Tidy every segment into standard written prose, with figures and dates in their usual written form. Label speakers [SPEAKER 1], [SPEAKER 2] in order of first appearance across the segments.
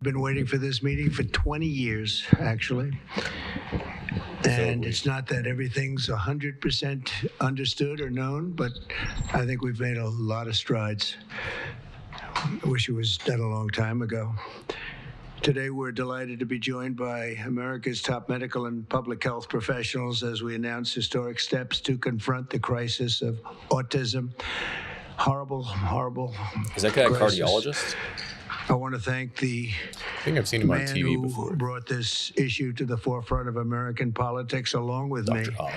[SPEAKER 1] Been waiting for this meeting for 20 years, actually. And it's not that everything's 100% understood or known, but I think we've made a lot of strides. I wish it was done a long time ago. Today, we're delighted to be joined by America's top medical and public health professionals as we announce historic steps to confront the crisis of autism. Horrible, horrible.
[SPEAKER 2] Is that guy a
[SPEAKER 1] crisis.
[SPEAKER 2] cardiologist?
[SPEAKER 1] I want to thank the
[SPEAKER 3] I think I've seen him on
[SPEAKER 1] man
[SPEAKER 3] TV
[SPEAKER 1] who
[SPEAKER 3] before.
[SPEAKER 1] brought this issue to the forefront of American politics along with me.
[SPEAKER 2] Dr. Oz.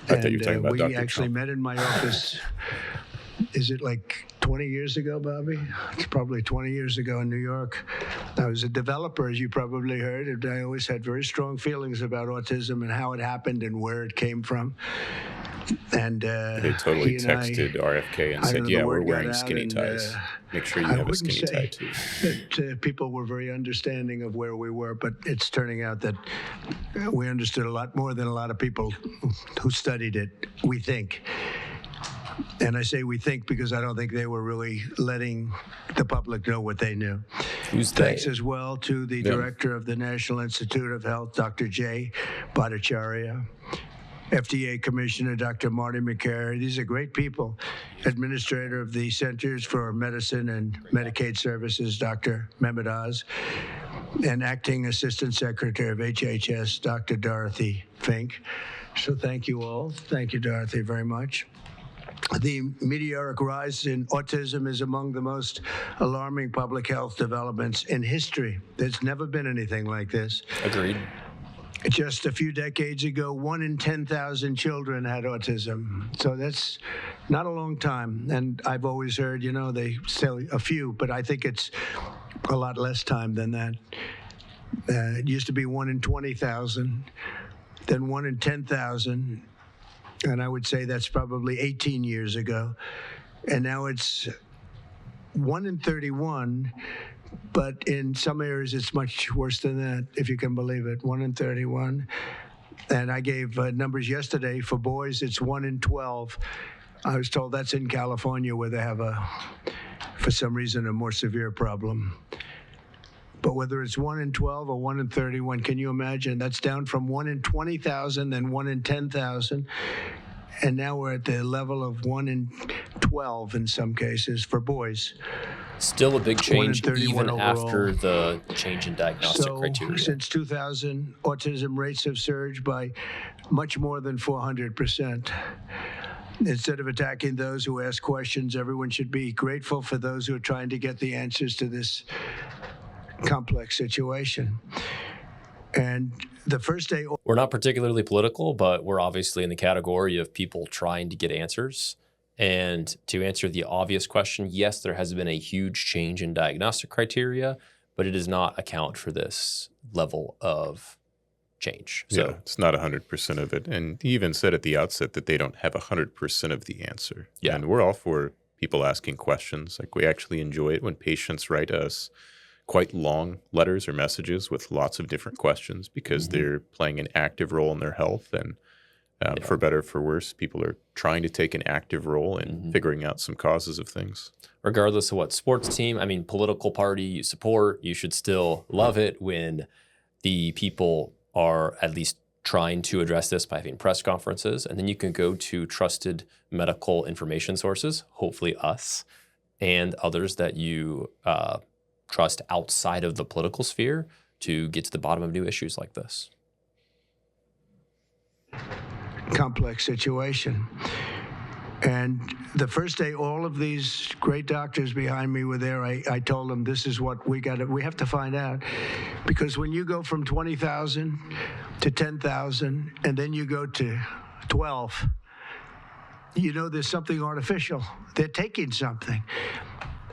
[SPEAKER 3] I thought you were talking about
[SPEAKER 1] we
[SPEAKER 3] Dr.
[SPEAKER 1] actually
[SPEAKER 3] Trump.
[SPEAKER 1] met in my office. Is it like 20 years ago, Bobby? It's probably 20 years ago in New York. I was a developer, as you probably heard, and I always had very strong feelings about autism and how it happened and where it came from. And
[SPEAKER 3] They totally
[SPEAKER 1] he and I-
[SPEAKER 3] texted RFK and
[SPEAKER 1] I don't
[SPEAKER 3] said,
[SPEAKER 1] know,
[SPEAKER 3] yeah,
[SPEAKER 1] the
[SPEAKER 3] we're
[SPEAKER 1] word got
[SPEAKER 3] wearing
[SPEAKER 1] out
[SPEAKER 3] skinny
[SPEAKER 1] and,
[SPEAKER 3] ties. Make sure you
[SPEAKER 1] I
[SPEAKER 3] have a
[SPEAKER 1] wouldn't
[SPEAKER 3] skinny
[SPEAKER 1] say
[SPEAKER 3] tie too.
[SPEAKER 1] that people were very understanding of where we were, but it's turning out that we understood a lot more than a lot of people who studied it, we think. And I say we think because I don't think they were really letting the public know what they knew.
[SPEAKER 2] Who's
[SPEAKER 1] Thanks
[SPEAKER 2] they?
[SPEAKER 1] as well to the
[SPEAKER 3] Them.
[SPEAKER 1] director of the National Institute of Health, Dr. Jay Bhattacharya, FDA Commissioner Dr. Marty McCary. These are great people. Administrator of the Centers for Medicine and Medicaid Services, Dr. Mehmet Oz, and Acting Assistant Secretary of HHS, Dr. Dorothy Fink. So thank you all. Thank you, Dorothy, very much. The meteoric rise in autism is among the most alarming public health developments in history. There's never been anything like this.
[SPEAKER 2] Agreed.
[SPEAKER 1] Just a few decades ago, 1 in 10,000 children had autism. So that's not a long time. And I've always heard, they say a few, but I think it's a lot less time than that. It used to be 1 in 20,000, then 1 in 10,000. And I would say that's probably 18 years ago. And now it's 1 in 31. But in some areas, it's much worse than that, if you can believe it, 1 in 31. And I gave numbers yesterday. For boys, it's 1 in 12. I was told that's in California where they have, for some reason, a more severe problem. But whether it's 1 in 12 or 1 in 31, can you imagine? That's down from 1 in 20,000, then 1 in 10,000. And now we're at the level of 1 in 12 in some cases for boys.
[SPEAKER 2] Still a big
[SPEAKER 1] 1 in
[SPEAKER 2] change
[SPEAKER 1] 31
[SPEAKER 2] even
[SPEAKER 1] overall.
[SPEAKER 2] after the change in diagnostic criteria.
[SPEAKER 1] Since 2000, autism rates have surged by much more than 400%. Instead of attacking those who ask questions, everyone should be grateful for those who are trying to get the answers to this complex situation. And the first day...
[SPEAKER 2] We're not particularly political, but we're obviously in the category of people trying to get answers. And to answer the obvious question, yes, there has been a huge change in diagnostic criteria, but it does not account for this level of change. So
[SPEAKER 3] Yeah, it's not 100% of it. And he even said at the outset that they don't have 100% of the answer.
[SPEAKER 2] Yeah.
[SPEAKER 3] And we're all for people asking questions. Like, we actually enjoy it when patients write us quite long letters or messages with lots of different questions because they're playing an active role in their health. And for better or for worse, people are trying to take an active role in figuring out some causes of things.
[SPEAKER 2] regardless of what sports team, political party you support, you should still love it when the people are at least trying to address this by having press conferences. And then you can go to trusted medical information sources, hopefully us, and others that you trust outside of the political sphere to get to the bottom of new issues like this.
[SPEAKER 1] Complex situation. And the first day all of these great doctors behind me were there, I told them this is what we have to find out. Because when you go from 20,000 to 10,000 and then you go to 12, you know there's something artificial. They're taking something.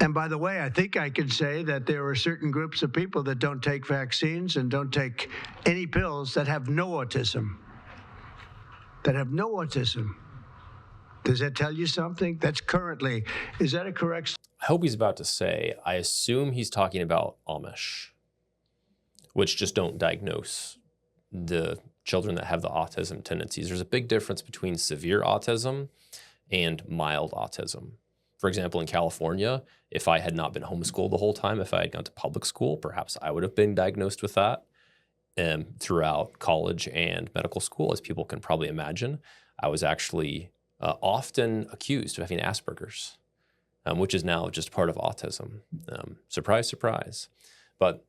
[SPEAKER 1] And by the way, I think I can say that there are certain groups of people that don't take vaccines and don't take any pills that have no autism. Does that tell you something? That's currently, is that a correct?
[SPEAKER 2] I hope he's about to say, I assume he's talking about Amish, which just don't diagnose the children that have the autism tendencies. There's a big difference between severe autism and mild autism. For example, in California, if I had not been homeschooled the whole time, if I had gone to public school, perhaps I would have been diagnosed with that throughout college and medical school. As people can probably imagine, I was actually often accused of having Asperger's, which is now just part of autism. Surprise, surprise. But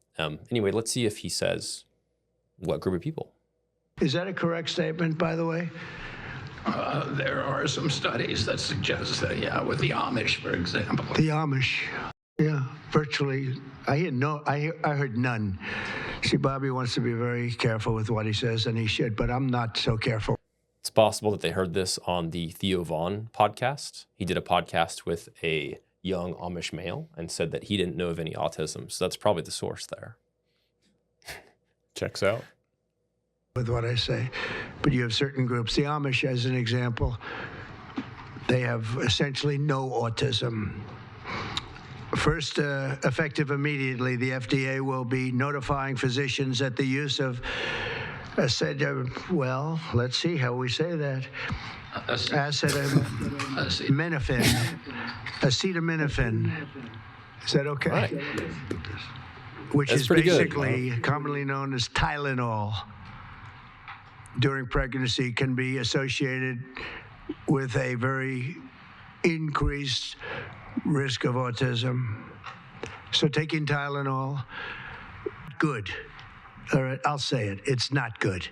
[SPEAKER 2] anyway, let's see if he says what group of people.
[SPEAKER 1] Is that a correct statement, by the way?
[SPEAKER 4] There are some studies that suggest that, yeah, with the Amish, for example.
[SPEAKER 1] The Amish, yeah, virtually. I heard none. See, Bobby wants to be very careful with what he says, and he should, but I'm not so careful.
[SPEAKER 2] It's possible that they heard this on the Theo Vaughn podcast. He did a podcast with a young Amish male and said that he didn't know of any autism. So that's probably the source there.
[SPEAKER 3] Checks out.
[SPEAKER 1] With what I say, but you have certain groups. The Amish, as an example, they have essentially no autism. First, effective immediately, the FDA will be notifying physicians that the use of let's see how we say that. Acetaminophen. Is that okay?
[SPEAKER 2] Right.
[SPEAKER 1] Which
[SPEAKER 2] That's
[SPEAKER 1] is
[SPEAKER 2] pretty good.
[SPEAKER 1] basically commonly known as Tylenol. During pregnancy can be associated with a very increased risk of autism. So taking Tylenol, good. All right, I'll say it. It's not good.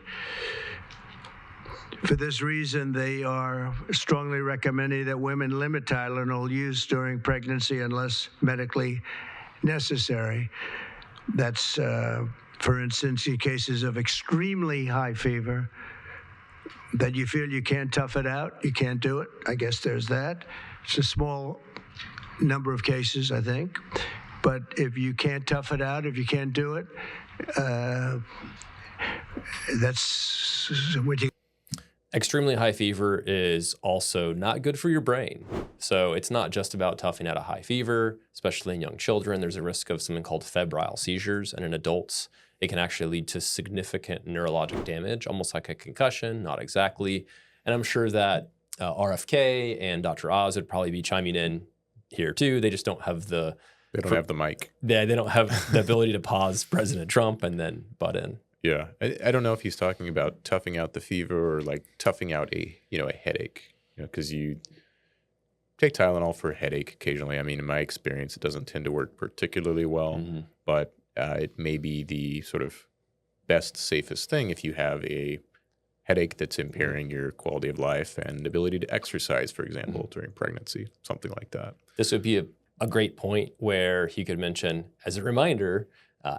[SPEAKER 1] For this reason, they are strongly recommending that women limit Tylenol use during pregnancy unless medically necessary. That's for instance, in cases of extremely high fever, that you feel you can't tough it out, you can't do it. I guess there's that. It's a small number of cases, I think. But if you can't tough it out, if you can't do it, that's what you...
[SPEAKER 2] Extremely high fever is also not good for your brain. So it's not just about toughing out a high fever, especially in young children. There's a risk of something called febrile seizures, and in adults, it can actually lead to significant neurologic damage, almost like a concussion, not exactly. And I'm sure that RFK and Dr. Oz would probably be chiming in here too. They just don't have the...
[SPEAKER 3] They don't have the mic.
[SPEAKER 2] Yeah, they don't have the ability to pause President Trump and then butt in.
[SPEAKER 3] Yeah, I don't know if he's talking about toughing out the fever or like toughing out a headache. Because you take Tylenol for a headache occasionally. I mean, in my experience, it doesn't tend to work particularly well, but it may be the sort of best, safest thing if you have a headache that's impairing your quality of life and ability to exercise, for example, during pregnancy, something like that.
[SPEAKER 2] This would be a great point where he could mention, as a reminder,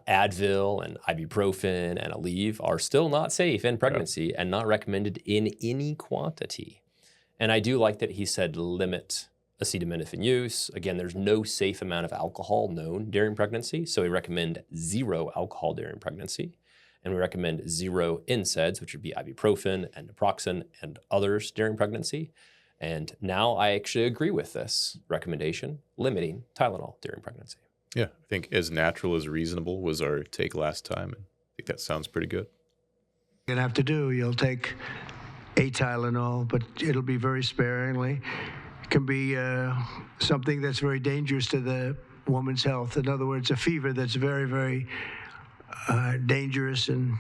[SPEAKER 2] Advil and ibuprofen and Aleve are still not safe in pregnancy and not recommended in any quantity. And I do like that he said limit acetaminophen use. Again, there's no safe amount of alcohol known during pregnancy, so we recommend 0 alcohol during pregnancy. And we recommend 0 NSAIDs, which would be ibuprofen and naproxen and others during pregnancy. And now I actually agree with this recommendation, limiting Tylenol during pregnancy.
[SPEAKER 3] Yeah, I think as natural as reasonable was our take last time. And I think that sounds pretty good.
[SPEAKER 1] You're going to have to do, you'll take a Tylenol, but it'll be very sparingly. It can be something that's very dangerous to the woman's health. In other words, a fever that's very, very dangerous, and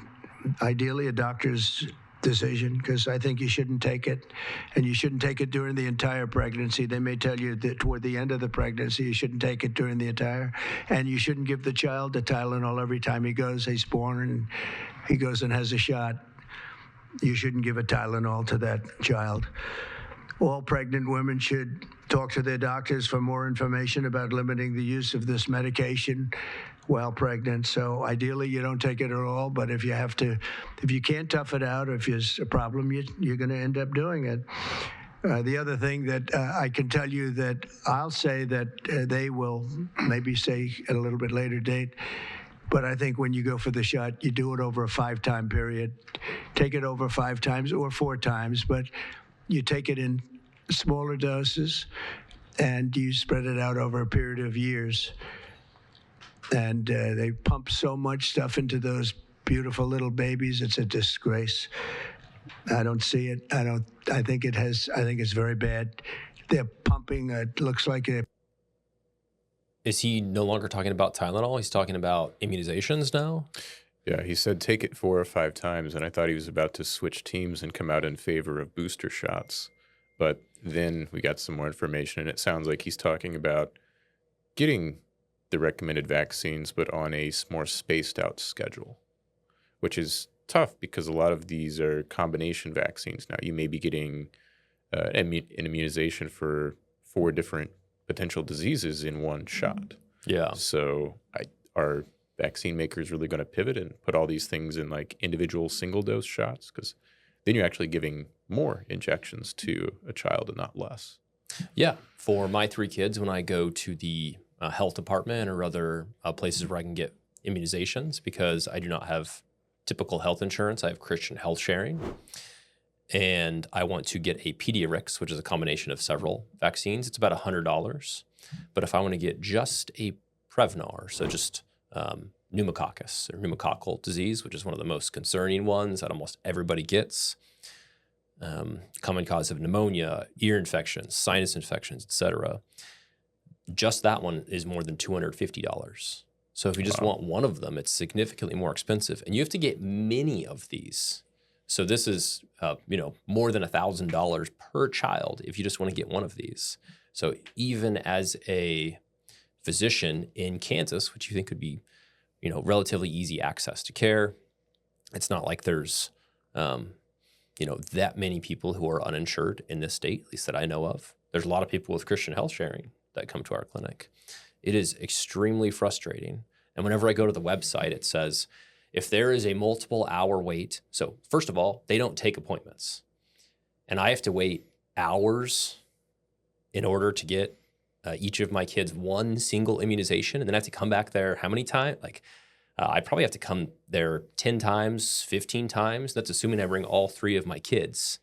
[SPEAKER 1] ideally a doctor's decision, because I think you shouldn't take it, and you shouldn't take it during the entire pregnancy. They may tell you that toward the end of the pregnancy you shouldn't take it during the entire, and you shouldn't give the child the Tylenol every time he's born and he goes and has a shot. You shouldn't give a Tylenol to that child. All pregnant women should talk to their doctors for more information about limiting the use of this medication while pregnant. So ideally you don't take it at all, but if you can't tough it out, or if there's a problem, you're going to end up doing it. The other thing that I can tell you that I'll say that they will maybe say at a little bit later date, but I think when you go for the shot, you do it over a 5-time period. Take it over 5 times or 4 times, but you take it in smaller doses and you spread it out over a period of years. And they pump so much stuff into those beautiful little babies. It's a disgrace. I don't see it. I think it's very bad. they're pumping. It looks like it.
[SPEAKER 2] Is he no longer talking about Tylenol? He's talking about immunizations now?
[SPEAKER 3] Yeah, he said take it 4 or 5 times, and I thought he was about to switch teams and come out in favor of booster shots. But then we got some more information, and it sounds like he's talking about getting the recommended vaccines, but on a more spaced out schedule, which is tough because a lot of these are combination vaccines. Now, you may be getting an immunization for 4 different potential diseases in one shot.
[SPEAKER 2] Yeah.
[SPEAKER 3] So are vaccine makers really going to pivot and put all these things in like individual single dose shots? Because then you're actually giving more injections to a child and not less.
[SPEAKER 2] Yeah. For my 3 kids, when I go to the health department or other places where I can get immunizations, because I do not have typical health insurance, I have Christian health sharing. And I want to get a Pediarix, which is a combination of several vaccines. It's about $100. But if I want to get just a Prevnar, so just pneumococcus or pneumococcal disease, which is one of the most concerning ones that almost everybody gets, common cause of pneumonia, ear infections, sinus infections, etc. Just that one is more than $250. So if you just want one of them, it's significantly more expensive. And you have to get many of these. So this is, more than $1,000 per child if you just want to get one of these. So even as a physician in Kansas, which you think could be, relatively easy access to care, it's not like there's, that many people who are uninsured in this state, at least that I know of. There's a lot of people with Christian health sharing that come to our clinic. It is extremely frustrating. And whenever I go to the website, it says, if there is a multiple hour wait, so first of all, they don't take appointments. And I have to wait hours in order to get each of my kids one single immunization. And then I have to come back there how many times? I probably have to come there 10 times, 15 times. That's assuming I bring all 3 of my kids.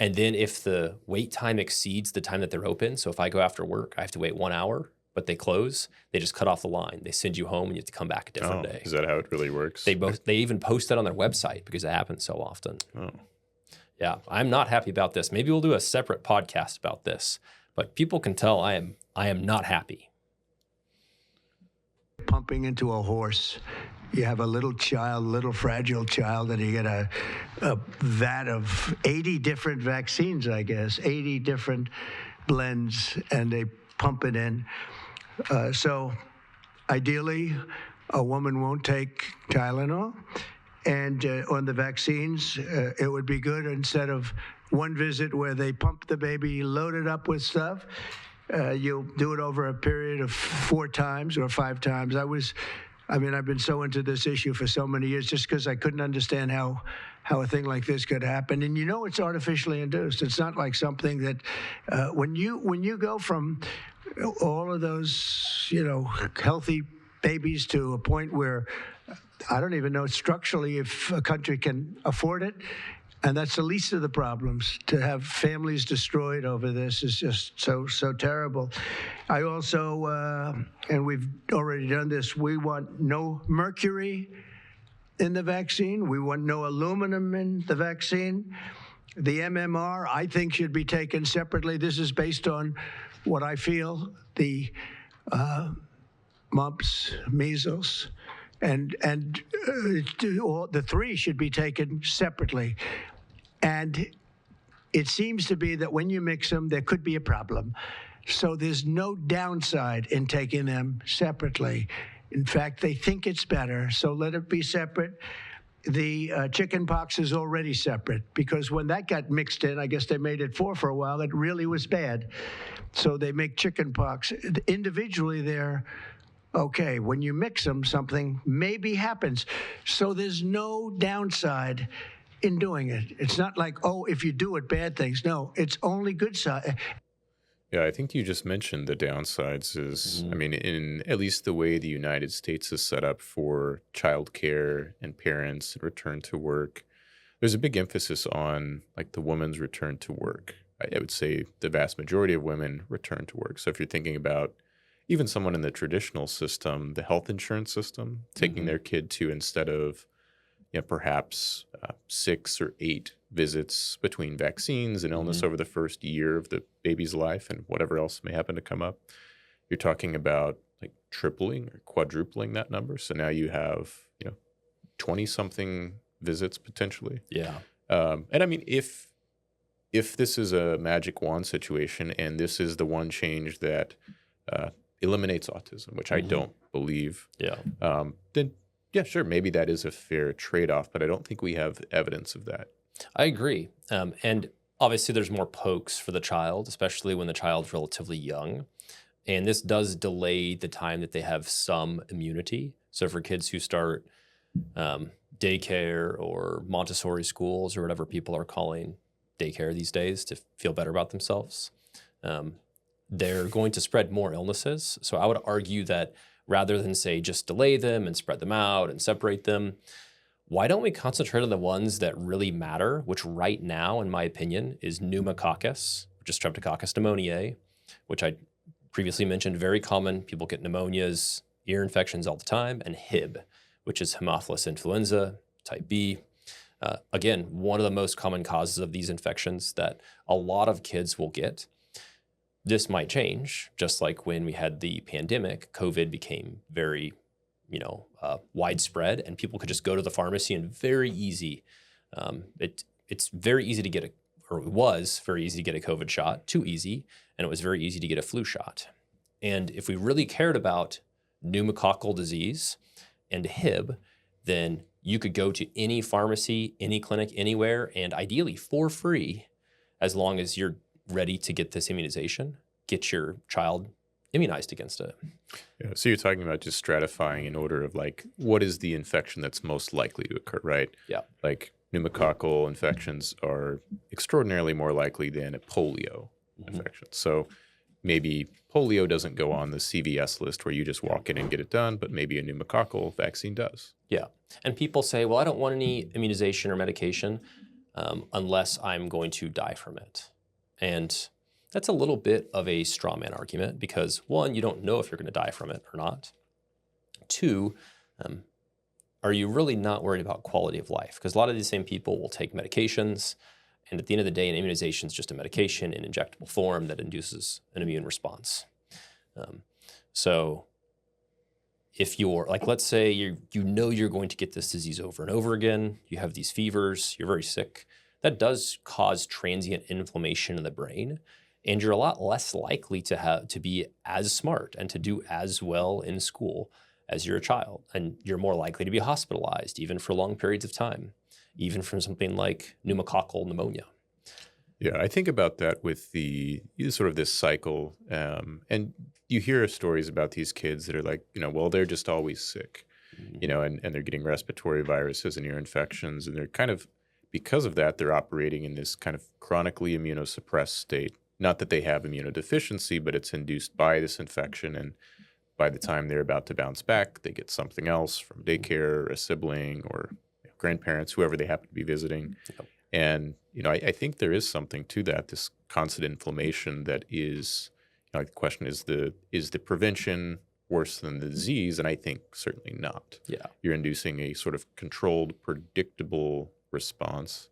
[SPEAKER 2] And then if the wait time exceeds the time that they're open, so if I go after work, I have to wait 1 hour, but they close, they just cut off the line. They send you home and you have to come back a different day.
[SPEAKER 3] Is that how it really works?
[SPEAKER 2] They even post that on their website because it happens so often.
[SPEAKER 3] Oh.
[SPEAKER 2] Yeah, I'm not happy about this. Maybe we'll do a separate podcast about this, but people can tell I am not happy.
[SPEAKER 1] Pumping into a horse. You have a little fragile child, and you get a vat of 80 different vaccines, I guess, 80 different blends, and they pump it in. So ideally, a woman won't take Tylenol. And on the vaccines, it would be good instead of one visit where they pump the baby loaded up with stuff, you'll do it over a period of 4 times or 5 times. I've been so into this issue for so many years just because I couldn't understand how a thing like this could happen. And it's artificially induced. It's not like something that when you go from all of those, healthy babies to a point where I don't even know structurally if a country can afford it. And that's the least of the problems. To have families destroyed over this is just so terrible. I also, and we've already done this, we want no mercury in the vaccine. We want no aluminum in the vaccine. The MMR, I think, should be taken separately. This is based on what I feel, the mumps, measles, and the 3 should be taken separately. And it seems to be that when you mix them, there could be a problem. So there's no downside in taking them separately. In fact, they think it's better, so let it be separate. The chicken pox is already separate because when that got mixed in, I guess they made it 4 for a while, it really was bad. So they make chicken pox. Individually, they're okay. When you mix them, something maybe happens. So there's no downside in doing it. It's not like, if you do it, bad things. No, it's only good side.
[SPEAKER 3] Yeah, I think you just mentioned the downsides is, in at least the way the United States is set up for childcare and parents and return to work, there's a big emphasis on like the woman's return to work. I would say the vast majority of women return to work. So if you're thinking about even someone in the traditional system, the health insurance system, taking their kid to, instead of perhaps 6 or 8 visits between vaccines and illness over the first year of the baby's life and whatever else may happen to come up. You're talking about like tripling or quadrupling that number. So now you have, 20-something visits potentially.
[SPEAKER 2] Yeah.
[SPEAKER 3] And I mean, if this is a magic wand situation and this is the one change that eliminates autism, which I don't believe, then yeah, sure, maybe that is a fair trade-off, but I don't think we have evidence of that.
[SPEAKER 2] I agree. And obviously there's more pokes for the child, especially when the child's relatively young. And this does delay the time that they have some immunity. So for kids who start daycare or Montessori schools or whatever people are calling daycare these days to feel better about themselves, they're going to spread more illnesses. So I would argue that rather than say just delay them and spread them out and separate them, why don't we concentrate on the ones that really matter, which right now, in my opinion, is pneumococcus, which is Streptococcus pneumoniae, which I previously mentioned, very common. People get pneumonias, ear infections all the time, and Hib, which is Haemophilus influenza type B. Again, one of the most common causes of these infections that a lot of kids will get. This might change, just like when we had the pandemic, COVID became very, widespread, and people could just go to the pharmacy and very easy. It's very easy to get it was very easy to get a COVID shot, too easy, and it was very easy to get a flu shot. And if we really cared about pneumococcal disease and Hib, then you could go to any pharmacy, any clinic, anywhere, and ideally for free, as long as you're ready to get this immunization, get your child immunized against it.
[SPEAKER 3] Yeah, so you're talking about just stratifying in order of like, what is the infection that's most likely to occur, right?
[SPEAKER 2] Yeah.
[SPEAKER 3] Like pneumococcal infections are extraordinarily more likely than a polio infection. So maybe polio doesn't go on the CVS list where you just walk in and get it done, but maybe a pneumococcal vaccine does.
[SPEAKER 2] Yeah. And people say, well, I don't want any immunization or medication unless I'm going to die from it. And that's a little bit of a straw man argument because, one, you don't know if you're going to die from it or not. Two, are you really not worried about quality of life? Because a lot of these same people will take medications, and at the end of the day, an immunization is just a medication in injectable form that induces an immune response. So if you're, like, let's say you know you're going to get this disease over and over again, you have these fevers, you're very sick, that does cause transient inflammation in the brain, and you're a lot less likely to be as smart and to do as well in school as you're a child. And you're more likely to be hospitalized, even for long periods of time, even from something like pneumococcal pneumonia.
[SPEAKER 3] Yeah, I think about that with the sort of this cycle. And you hear stories about these kids that are like, well, they're just always sick, and they're getting respiratory viruses and ear infections. And they're kind of, because of that, they're operating in this kind of chronically immunosuppressed state. Not that they have immunodeficiency, but it's induced by this infection. And by the time they're about to bounce back, they get something else from daycare, a sibling, or grandparents, whoever they happen to be visiting. Yep. And, I think there is something to that, this constant inflammation that is, the question is the prevention worse than the disease? And I think certainly not.
[SPEAKER 2] Yeah.
[SPEAKER 3] You're inducing a sort of controlled, predictable response.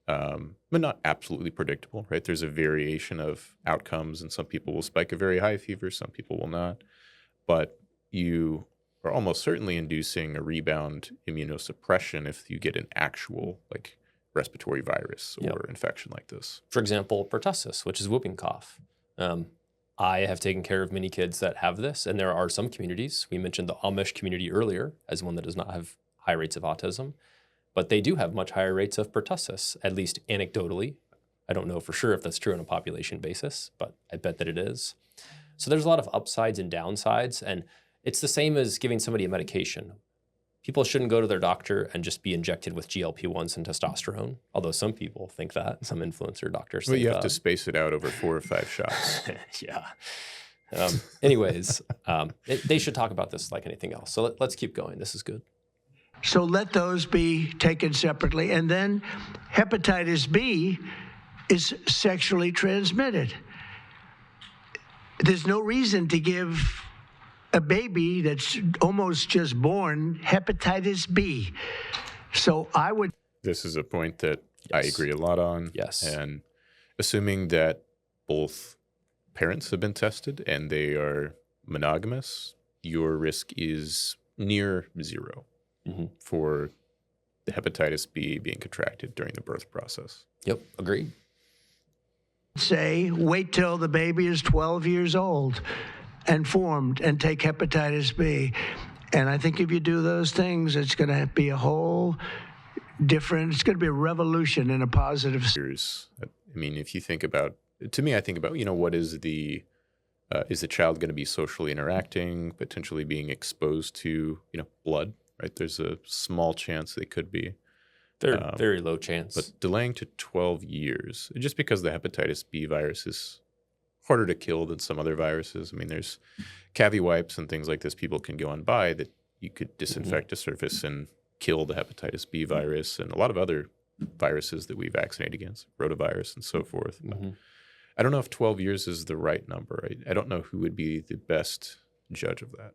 [SPEAKER 3] But not absolutely predictable, right? There's a variation of outcomes, and some people will spike a very high fever, some people will not. But you are almost certainly inducing a rebound immunosuppression if you get an actual respiratory virus or infection like this.
[SPEAKER 2] For example, pertussis, which is whooping cough. I have taken care of many kids that have this, and there are some communities. We mentioned the Amish community earlier as one that does not have high rates of autism. But they do have much higher rates of pertussis, at least anecdotally. I don't know for sure if that's true on a population basis, but I bet that it is. So there's a lot of upsides and downsides, and it's the same as giving somebody a medication. People shouldn't go to their doctor and just be injected with GLP-1s and testosterone, although some people think that, some influencer doctors think that.
[SPEAKER 3] Well, you have to space it out over 4 or 5 shots.
[SPEAKER 2] Yeah. Anyways, they should talk about this like anything else. So let's keep going. This is good.
[SPEAKER 1] So let those be taken separately. And then hepatitis B is sexually transmitted. There's no reason to give a baby that's almost just born hepatitis B. So I would.
[SPEAKER 3] This is a point that I agree a lot on.
[SPEAKER 2] Yes.
[SPEAKER 3] And assuming that both parents have been tested and they are monogamous, your risk is near zero for the hepatitis B being contracted during the birth process.
[SPEAKER 2] Yep, agreed.
[SPEAKER 1] Say, wait till the baby is 12 years old and formed and take hepatitis B. And I think if you do those things, it's going to be a whole different, it's going to be a revolution in a positive sense.
[SPEAKER 3] I mean, if you think about, to me, I think about, what is the child going to be socially interacting, potentially being exposed to, blood, right? There's a small chance they could be.
[SPEAKER 2] Very low chance.
[SPEAKER 3] But delaying to 12 years, just because the hepatitis B virus is harder to kill than some other viruses. I mean, there's cavi wipes and things like this people can go and buy that you could disinfect a surface and kill the hepatitis B virus and a lot of other viruses that we vaccinate against, rotavirus and so forth. But I don't know if 12 years is the right number. I don't know who would be the best judge of that.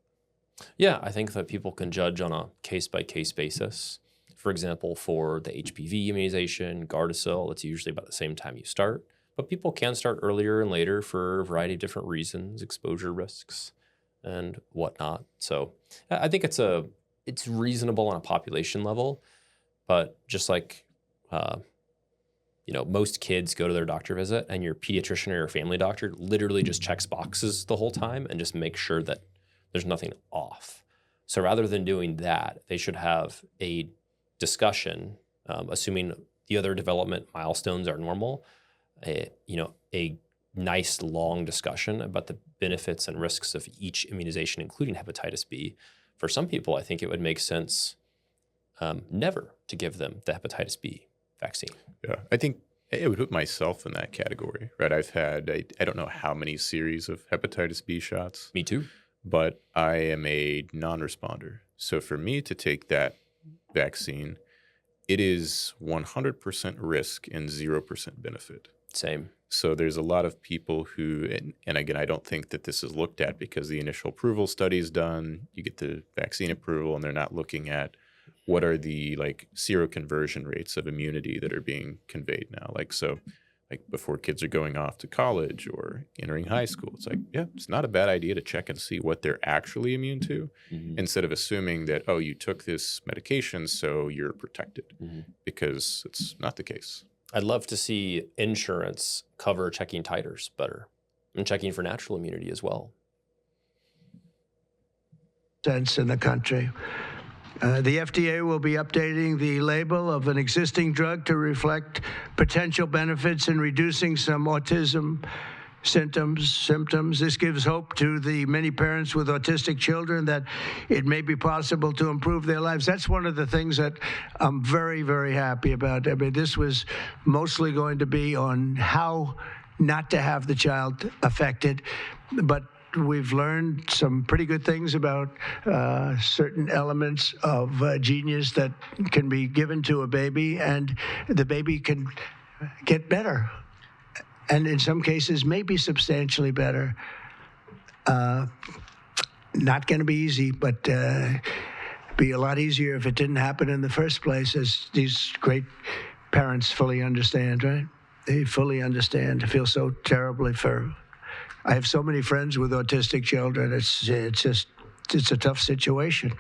[SPEAKER 2] Yeah, I think that people can judge on a case-by-case basis. For example, for the HPV immunization, Gardasil, it's usually about the same time you start. But people can start earlier and later for a variety of different reasons, exposure risks and whatnot. So I think it's reasonable on a population level, but just like, most kids go to their doctor visit and your pediatrician or your family doctor literally just checks boxes the whole time and just makes sure that there's nothing off. So rather than doing that, they should have a discussion, assuming the other development milestones are normal, a nice long discussion about the benefits and risks of each immunization, including hepatitis B. For some people, I think it would make sense never to give them the hepatitis B vaccine.
[SPEAKER 3] Yeah, I think I would put myself in that category, right? I've had, I don't know how many series of hepatitis B shots.
[SPEAKER 2] Me too.
[SPEAKER 3] But I am a non-responder. So for me to take that vaccine, it is 100% risk and 0% benefit.
[SPEAKER 2] Same.
[SPEAKER 3] So there's a lot of people who, and again, I don't think that this is looked at because the initial approval study is done. You get the vaccine approval and they're not looking at what are the seroconversion rates of immunity that are being conveyed now. Before kids are going off to college or entering high school, it's not a bad idea to check and see what they're actually immune to instead of assuming that, oh, you took this medication, so you're protected, because it's not the case.
[SPEAKER 2] I'd love to see insurance cover checking titers better and checking for natural immunity as well.
[SPEAKER 1] Sense in the country. The FDA will be updating the label of an existing drug to reflect potential benefits in reducing some autism symptoms. This gives hope to the many parents with autistic children that it may be possible to improve their lives. That's one of the things that I'm very, very happy about. I mean, this was mostly going to be on how not to have the child affected, but we've learned some pretty good things about certain elements of genius that can be given to a baby, and the baby can get better. And in some cases, maybe substantially better. Not going to be easy, but be a lot easier if it didn't happen in the first place, as these great parents fully understand, right? They fully understand. I feel so terribly for. I have so many friends with autistic children. It's a tough situation.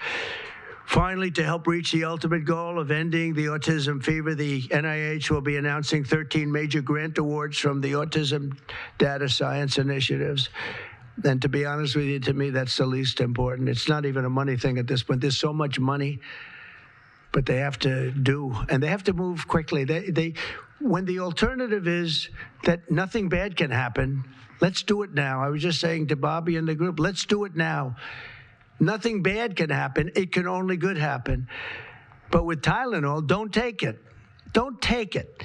[SPEAKER 1] Finally, to help reach the ultimate goal of ending the autism fever, the NIH will be announcing 13 major grant awards from the Autism Data Science Initiatives. And to be honest with you, to me, that's the least important. It's not even a money thing at this point. There's so much money, but they have to do, and they have to move quickly. When the alternative is that nothing bad can happen, let's do it now. I was just saying to Bobby and the group, let's do it now. Nothing bad can happen. It can only good happen. But with Tylenol, don't take it. Don't take it.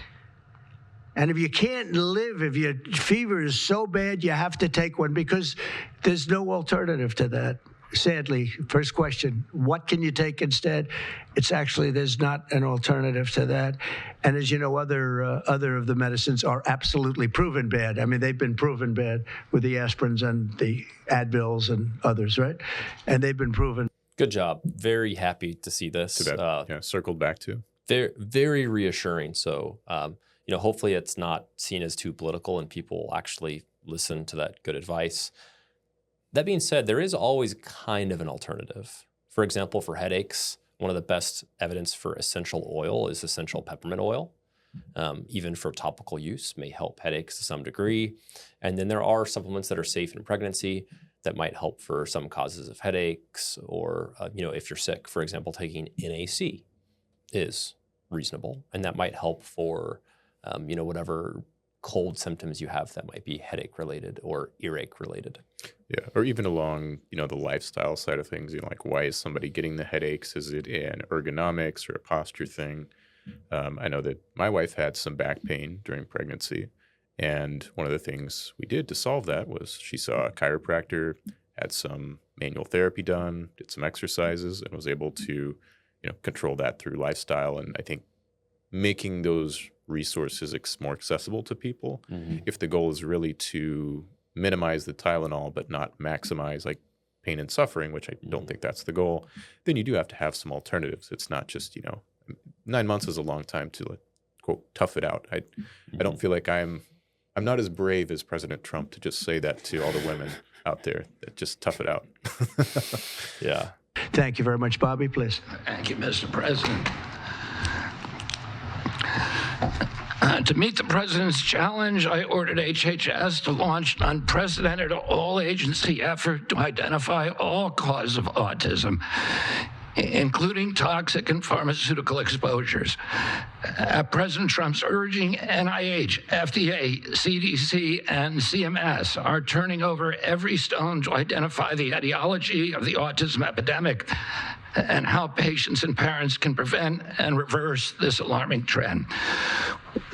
[SPEAKER 1] And if you can't live, if your fever is so bad, you have to take one because there's no alternative to that. Sadly, first question, what can you take instead? It's actually, there's not an alternative to that. And as you know, other of the medicines are absolutely proven bad. I mean, they've been proven bad with the aspirins and the Advils and others, right? And they've been proven.
[SPEAKER 2] Good job. Very happy to see this.
[SPEAKER 3] To that, circled back to.
[SPEAKER 2] Very, very reassuring. So, hopefully it's not seen as too political and people will actually listen to that good advice. That being said, there is always kind of an alternative. For example, for headaches, one of the best evidence for essential oil is essential peppermint oil. Even for topical use, may help headaches to some degree. And then there are supplements that are safe in pregnancy that might help for some causes of headaches, or if you're sick, for example, taking NAC is reasonable, and that might help for whatever cold symptoms you have that might be headache related or earache related.
[SPEAKER 3] Yeah, or even along the lifestyle side of things, like why is somebody getting the headaches? Is it an ergonomics or a posture thing? I know that my wife had some back pain during pregnancy, and one of the things we did to solve that was she saw a chiropractor, had some manual therapy done, did some exercises, and was able to control that through lifestyle. And I think making those resources more accessible to people, if the goal is really to minimize the Tylenol but not maximize like pain and suffering, which I don't think that's the goal, then you do have to have some alternatives. It's not just 9 months is a long time to like, quote, tough it out. I don't feel like I'm not as brave as President Trump to just say that to all the women out there, that just tough it out.
[SPEAKER 2] Yeah.
[SPEAKER 1] Thank you very much, Bobby, please.
[SPEAKER 4] Thank you, Mr. President. To meet the president's challenge, I ordered HHS to launch an unprecedented all-agency effort to identify all causes of autism, including toxic and pharmaceutical exposures. At President Trump's urging, NIH, FDA, CDC, and CMS are turning over every stone to identify the etiology of the autism epidemic and how patients and parents can prevent and reverse this alarming trend.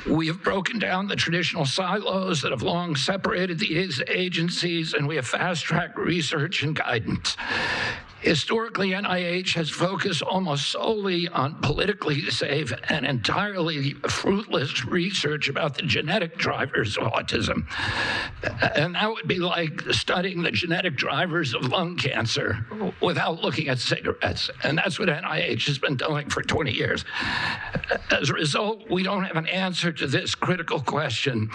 [SPEAKER 4] We have broken down the traditional silos that have long separated these agencies, and we have fast-tracked research and guidance. Historically, NIH has focused almost solely on politically safe and entirely fruitless research about the genetic drivers of autism. And that would be like studying the genetic drivers of lung cancer without looking at cigarettes. And that's what NIH has been doing for 20 years. As a result, we don't have an answer to this critical question,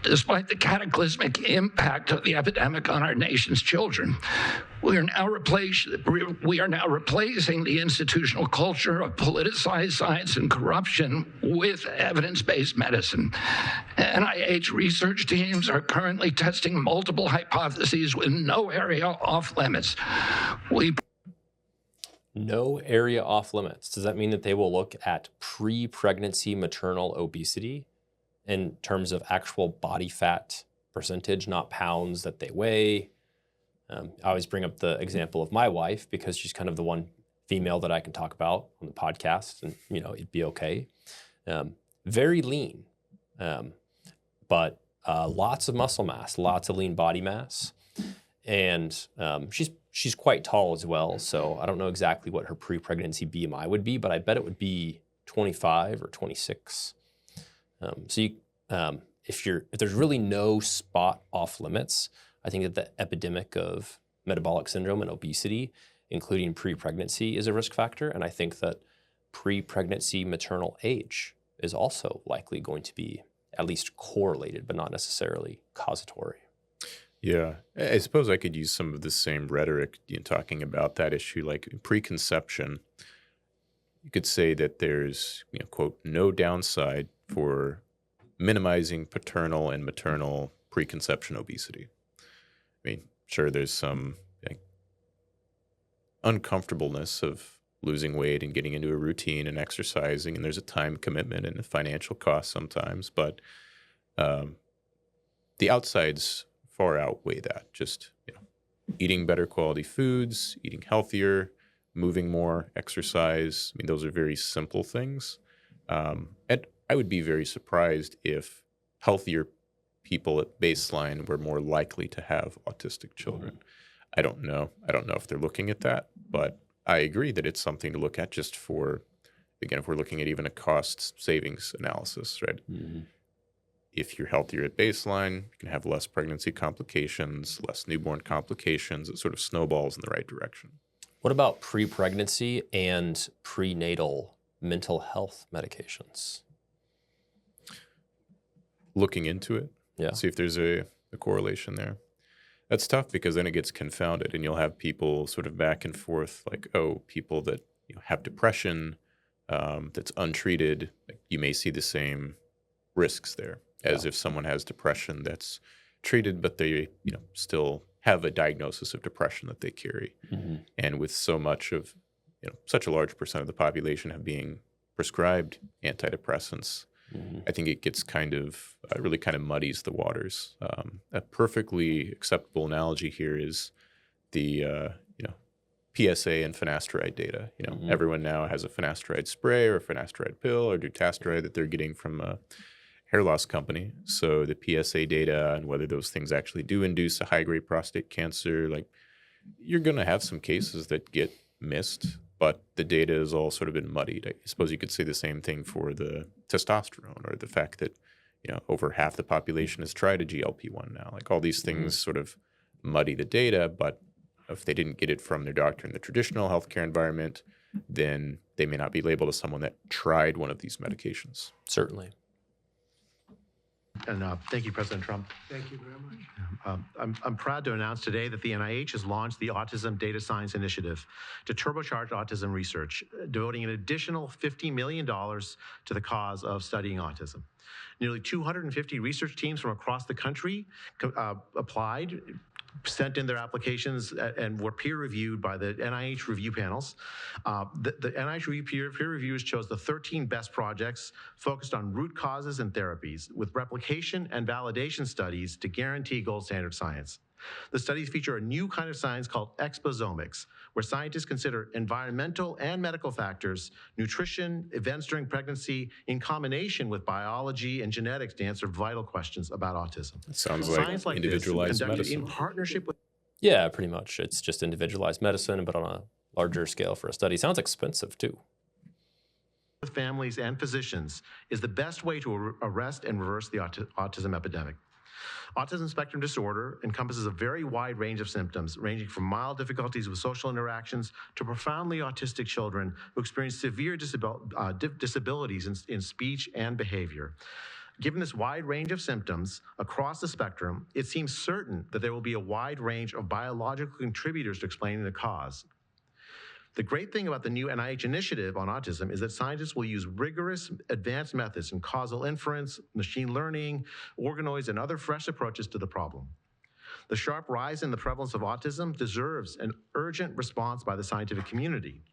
[SPEAKER 4] despite the cataclysmic impact of the epidemic on our nation's children. We are now replacing the institutional culture of politicized science and corruption with evidence-based medicine. NIH research teams are currently testing multiple hypotheses with no area off limits.
[SPEAKER 2] No area off limits. Does that mean that they will look at pre-pregnancy maternal obesity in terms of actual body fat percentage, not pounds that they weigh? I always bring up the example of my wife because she's kind of the one female that I can talk about on the podcast, and it'd be okay. Very lean, but lots of muscle mass, lots of lean body mass, and she's quite tall as well. So I don't know exactly what her pre-pregnancy BMI would be, but I bet it would be 25 or 26. If there's really no spot off limits, I think that the epidemic of metabolic syndrome and obesity, including pre-pregnancy, is a risk factor. And I think that pre-pregnancy maternal age is also likely going to be at least correlated, but not necessarily causatory.
[SPEAKER 3] Yeah, I suppose I could use some of the same rhetoric talking about that issue, like preconception. You could say that there's, quote, no downside for minimizing paternal and maternal preconception obesity. I mean, sure, there's some uncomfortableness of losing weight and getting into a routine and exercising, and there's a time commitment and a financial cost sometimes, but the outsides far outweigh that. Just eating better quality foods, eating healthier, moving more, exercise. I mean, those are very simple things. And I would be very surprised if healthier people at baseline were more likely to have autistic children. I don't know. I don't know if they're looking at that, but I agree that it's something to look at just for, again, if we're looking at even a cost savings analysis, right? Mm-hmm. If you're healthier at baseline, you can have less pregnancy complications, less newborn complications. It sort of snowballs in the right direction.
[SPEAKER 2] What about pre-pregnancy and prenatal mental health medications?
[SPEAKER 3] Looking into it,
[SPEAKER 2] Yeah.
[SPEAKER 3] see if there's a correlation there. That's tough because then it gets confounded and you'll have people sort of back and forth like, oh, people that have depression that's untreated, like, you may see the same risks there as if someone has depression that's treated, but they still have a diagnosis of depression that they carry.
[SPEAKER 2] Mm-hmm.
[SPEAKER 3] And with so much of, such a large percent of the population have being prescribed antidepressants,
[SPEAKER 2] Mm-hmm.
[SPEAKER 3] I think it gets really kind of muddies the waters. A perfectly acceptable analogy here is the, PSA and finasteride data.
[SPEAKER 2] Mm-hmm.
[SPEAKER 3] Everyone now has a finasteride spray or a finasteride pill or dutasteride that they're getting from a hair loss company. So the PSA data and whether those things actually do induce a high-grade prostate cancer, like, you're going to have some cases that get missed, but the data has all sort of been muddied. I suppose you could say the same thing for the testosterone or the fact that, over half the population has tried a GLP-1 now. Like, all these things sort of muddy the data, but if they didn't get it from their doctor in the traditional healthcare environment, then they may not be labeled as someone that tried one of these medications.
[SPEAKER 2] Certainly.
[SPEAKER 5] And thank you, President Trump.
[SPEAKER 1] Thank you very much.
[SPEAKER 5] I'm proud to announce today that the NIH has launched the Autism Data Science Initiative to turbocharge autism research, devoting an additional $50 million to the cause of studying autism. Nearly 250 research teams from across the country applied, sent in their applications, and were peer-reviewed by the NIH review panels. The NIH peer reviewers chose the 13 best projects focused on root causes and therapies, with replication and validation studies to guarantee gold standard science. The studies feature a new kind of science called exposomics, where scientists consider environmental and medical factors, nutrition, events during pregnancy, in combination with biology and genetics to answer vital questions about autism.
[SPEAKER 3] It sounds
[SPEAKER 5] Science
[SPEAKER 3] like
[SPEAKER 5] like
[SPEAKER 3] individualized
[SPEAKER 5] this, conducted
[SPEAKER 3] medicine.
[SPEAKER 5] in partnership with
[SPEAKER 2] Yeah, pretty much. It's just individualized medicine, but on a larger scale for a study. Sounds expensive too.
[SPEAKER 5] families and physicians is the best way to arrest and reverse the autism epidemic. Autism spectrum disorder encompasses a very wide range of symptoms, ranging from mild difficulties with social interactions to profoundly autistic children who experience severe disabilities in speech and behavior. Given this wide range of symptoms across the spectrum, it seems certain that there will be a wide range of biological contributors to explaining the cause. The great thing about the new NIH initiative on autism is that scientists will use rigorous advanced methods in causal inference, machine learning, organoids, and other fresh approaches to the problem. The sharp rise in the prevalence of autism deserves an urgent response by the scientific community.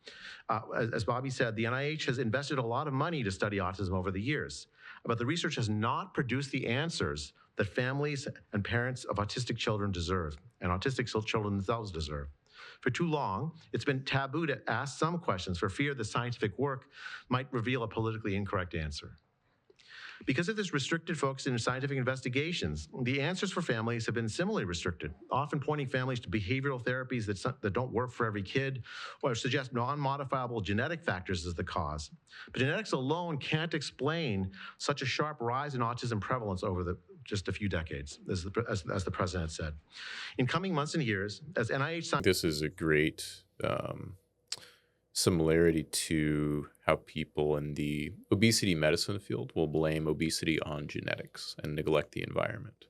[SPEAKER 5] As Bobby said, the NIH has invested a lot of money to study autism over the years, but the research has not produced the answers that families and parents of autistic children deserve, and autistic children themselves deserve. For too long, it's been taboo to ask some questions for fear the scientific work might reveal a politically incorrect answer. Because of this restricted focus in scientific investigations, the answers for families have been similarly restricted, often pointing families to behavioral therapies that don't work for every kid or suggest non-modifiable genetic factors as the cause. But genetics alone can't explain such a sharp rise in autism prevalence over just a few decades, as the president said. In coming months and years, as NIH...
[SPEAKER 3] This is a great similarity to how people in the obesity medicine field will blame obesity on genetics and neglect the environment,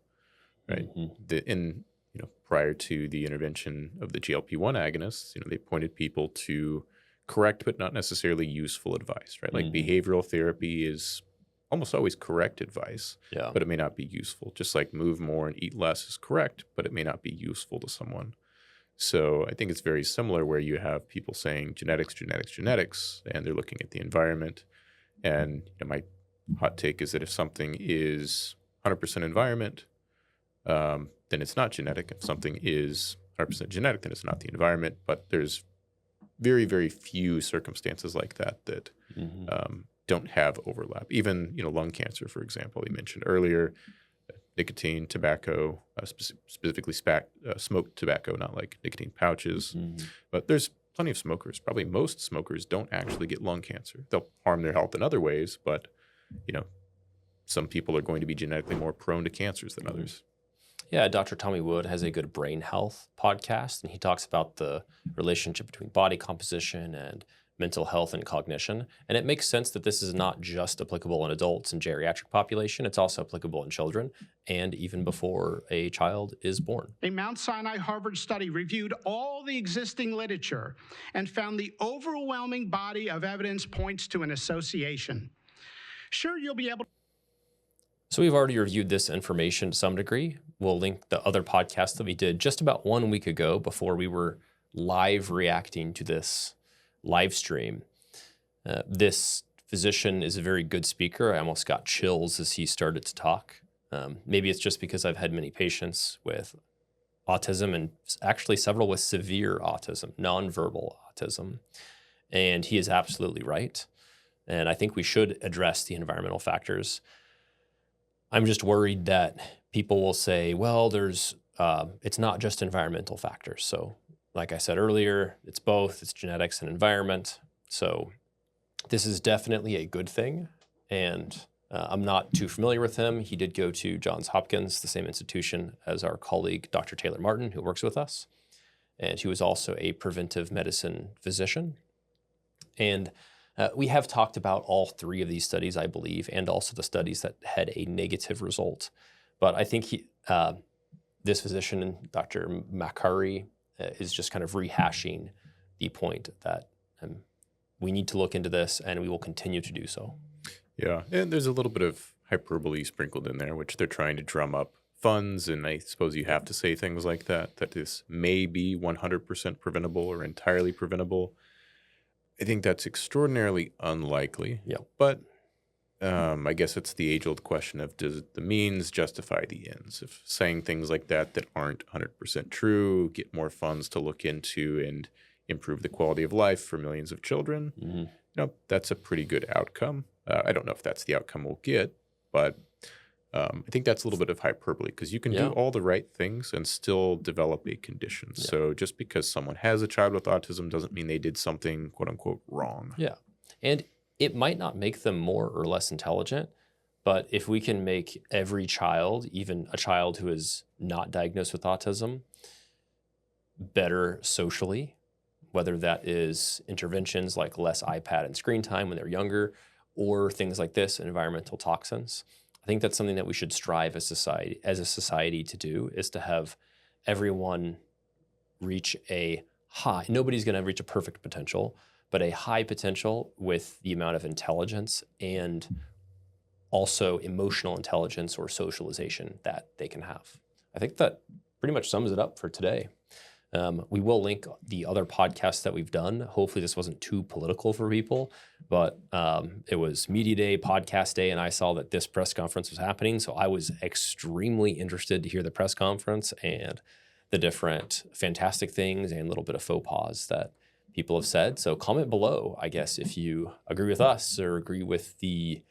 [SPEAKER 3] right? Mm-hmm. Prior to the intervention of the GLP-1 agonists, they pointed people to correct but not necessarily useful advice, right? Like behavioral therapy is almost always correct advice, but it may not be useful. Just like move more and eat less is correct, but it may not be useful to someone. So I think it's very similar where you have people saying genetics, genetics, genetics, and they're looking at the environment. And my hot take is that if something is 100% environment, then it's not genetic. If something is 100% genetic, then it's not the environment. But there's very, very few circumstances like that don't have overlap. Even lung cancer, for example, you mentioned earlier. Nicotine, tobacco, specifically smoked tobacco, not like nicotine pouches. But there's plenty of smokers. Probably most smokers don't actually get lung cancer. They'll harm their health in other ways, but some people are going to be genetically more prone to cancers than others.
[SPEAKER 2] Yeah, Dr. Tommy Wood has a good brain health podcast, and he talks about the relationship between body composition and mental health and cognition. And it makes sense that this is not just applicable in adults and geriatric population, it's also applicable in children and even before a child is born.
[SPEAKER 6] A Mount Sinai Harvard study reviewed all the existing literature and found the overwhelming body of evidence points to an association. Sure, you'll be able to.
[SPEAKER 2] So we've already reviewed this information to some degree. We'll link the other podcast that we did just about 1 week ago before we were live reacting to this live stream. This physician is a very good speaker. I almost got chills as he started to talk. Maybe it's just because I've had many patients with autism and actually several with severe autism, nonverbal autism. And he is absolutely right. And I think we should address the environmental factors. I'm just worried that people will say, well, it's not just environmental factors. So like I said earlier, it's both, it's genetics and environment. So this is definitely a good thing. And I'm not too familiar with him. He did go to Johns Hopkins, the same institution as our colleague, Dr. Taylor Martin, who works with us. And he was also a preventive medicine physician. And we have talked about all 3 of these studies, I believe, and also the studies that had a negative result. But I think this physician, Dr. Makari, is just kind of rehashing the point that we need to look into this, and we will continue to do so.
[SPEAKER 3] Yeah, and there's a little bit of hyperbole sprinkled in there, which they're trying to drum up funds, and I suppose you have to say things like that this may be 100% preventable or entirely preventable. I think that's extraordinarily unlikely.
[SPEAKER 2] Yeah.
[SPEAKER 3] But I guess it's the age-old question of, does the means justify the ends? If saying things like that aren't 100% true, get more funds to look into and improve the quality of life for millions of children, that's a pretty good outcome. I don't know if that's the outcome we'll get, but I think that's a little bit of hyperbole because you can do all the right things and still develop a condition. Yeah. So just because someone has a child with autism doesn't mean they did something, quote unquote, wrong.
[SPEAKER 2] Yeah. And it might not make them more or less intelligent, but if we can make every child, even a child who is not diagnosed with autism, better socially, whether that is interventions like less iPad and screen time when they're younger, or things like this, environmental toxins, I think that's something that we should strive as a society to do, is to have everyone reach a high, nobody's going to reach a perfect potential, but a high potential with the amount of intelligence and also emotional intelligence or socialization that they can have. I think that pretty much sums it up for today. We will link the other podcasts that we've done. Hopefully this wasn't too political for people, but it was Media Day, Podcast Day, and I saw that this press conference was happening. So I was extremely interested to hear the press conference and the different fantastic things and a little bit of faux pas that people have said. So comment below, I guess, if you agree with us or agree with the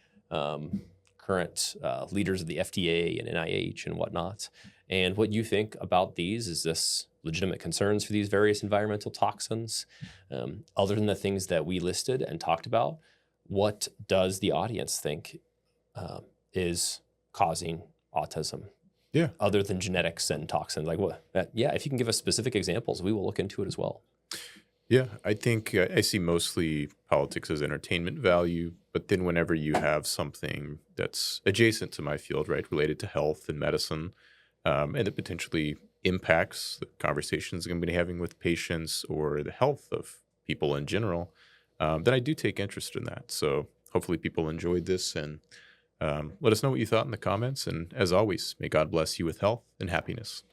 [SPEAKER 2] current leaders of the FDA and NIH and whatnot, and what you think about these. Is this legitimate concerns for these various environmental toxins? Other than the things that we listed and talked about, what does the audience think is causing autism?
[SPEAKER 3] Yeah.
[SPEAKER 2] Other than genetics and toxins, like what? If you can give us specific examples, we will look into it as well.
[SPEAKER 3] Yeah, I think I see mostly politics as entertainment value, but then whenever you have something that's adjacent to my field, right, related to health and medicine, and it potentially impacts the conversations I'm going to be having with patients or the health of people in general, then I do take interest in that. So hopefully people enjoyed this, and let us know what you thought in the comments. And as always, may God bless you with health and happiness.